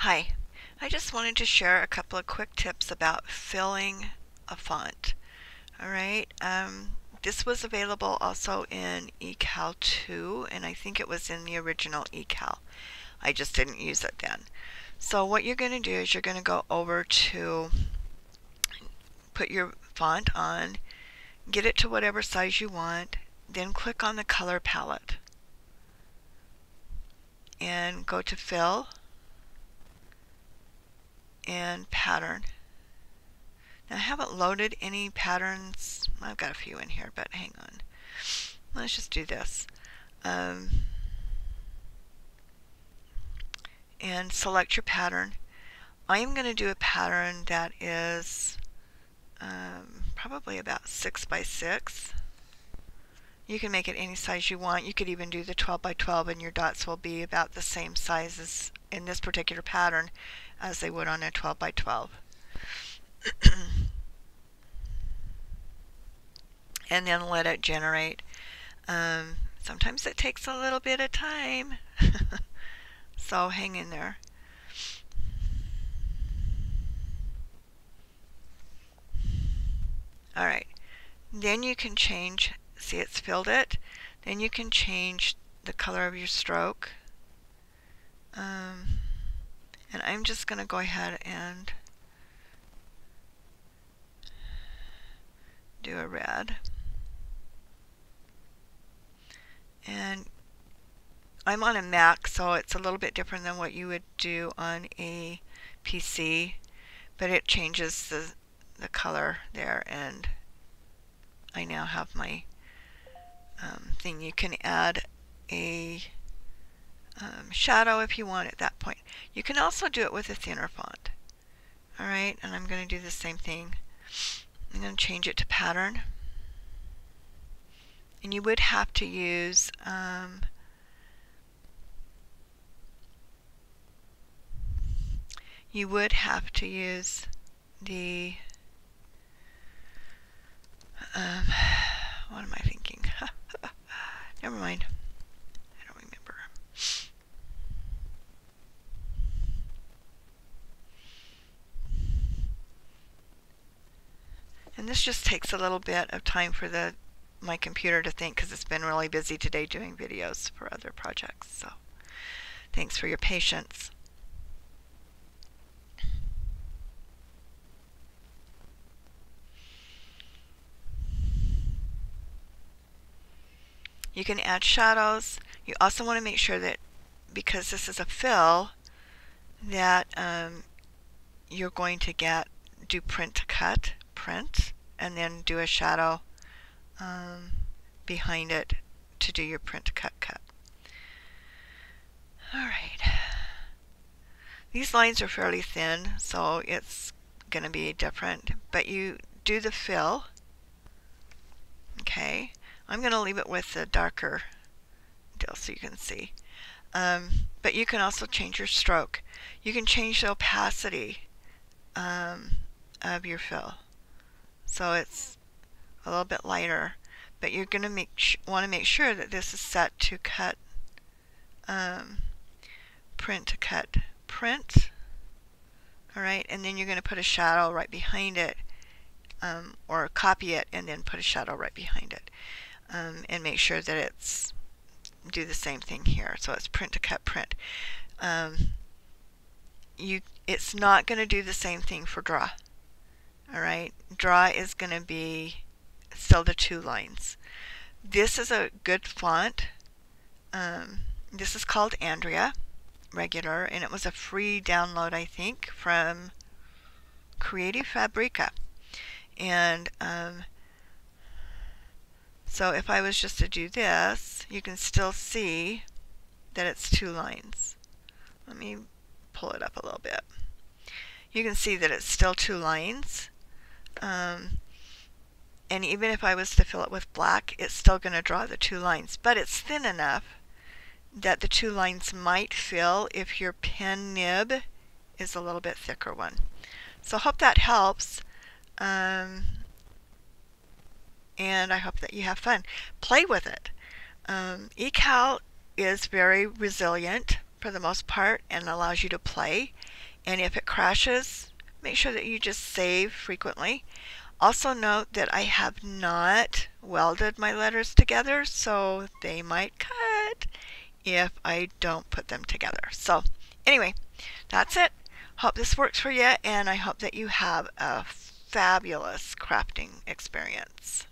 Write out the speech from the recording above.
Hi, I just wanted to share a couple of quick tips about filling a font. Alright, this was available also in eCal3, and I think it was in the original eCal. I just didn't use it then. So what you're going to do is you're going to go over to put your font on, get it to whatever size you want, then click on the color palette and go to Fill and Pattern. Now I haven't loaded any patterns. I've got a few in here, but hang on. Let's just do this. And select your pattern. I am going to do a pattern that is probably about 6 by 6. You can make it any size you want. You could even do the 12 by 12 and your dots will be about the same size as in this particular pattern as they would on a 12 by 12. And then let it generate. Sometimes it takes a little bit of time, so hang in there. Alright, then you can change, see it's filled it, then you can change the color of your stroke. And I'm just going to go ahead and do a red. And I'm on a Mac, so it's a little bit different than what you would do on a PC, but it changes the color there, and I now have my thing. You can add a shadow if you want at that point. You can also do it with a thinner font. Alright, and I'm going to do the same thing. I'm going to change it to pattern. And you would have to use the what am I thinking? Never mind. I don't remember. And this just takes a little bit of time for my computer to think, because it's been really busy today doing videos for other projects. So thanks for your patience. You can add shadows. You also want to make sure that, because this is a fill, that you're going to do print to cut, print, and then do a shadow behind it to do your print to cut. Alright. These lines are fairly thin, so it's going to be different, but you do the fill. Okay. I'm going to leave it with the darker deal so you can see. But you can also change your stroke. You can change the opacity of your fill, so it's a little bit lighter. But you're going to want to make sure that this is set to cut, print to cut, print. Alright, and then you're going to put a shadow right behind it, or copy it and then put a shadow right behind it. And make sure that it's do the same thing here. So it's print to cut, print. It's not going to do the same thing for draw. Alright, draw is going to be still the 2 lines. This is a good font. This is called Andrea regular, and it was a free download, I think, from Creative Fabrica. And so if I was just to do this, you can still see that it's 2 lines. Let me pull it up a little bit. You can see that it's still 2 lines. And even if I was to fill it with black, it's still going to draw the 2 lines. But it's thin enough that the 2 lines might fill if your pen nib is a little bit thicker one. So I hope that helps. And I hope that you have fun. Play with it. eCal is very resilient for the most part and allows you to play. And if it crashes, make sure that you just save frequently. Also note that I have not welded my letters together, so they might cut if I don't put them together. So anyway, that's it. Hope this works for you, and I hope that you have a fabulous crafting experience.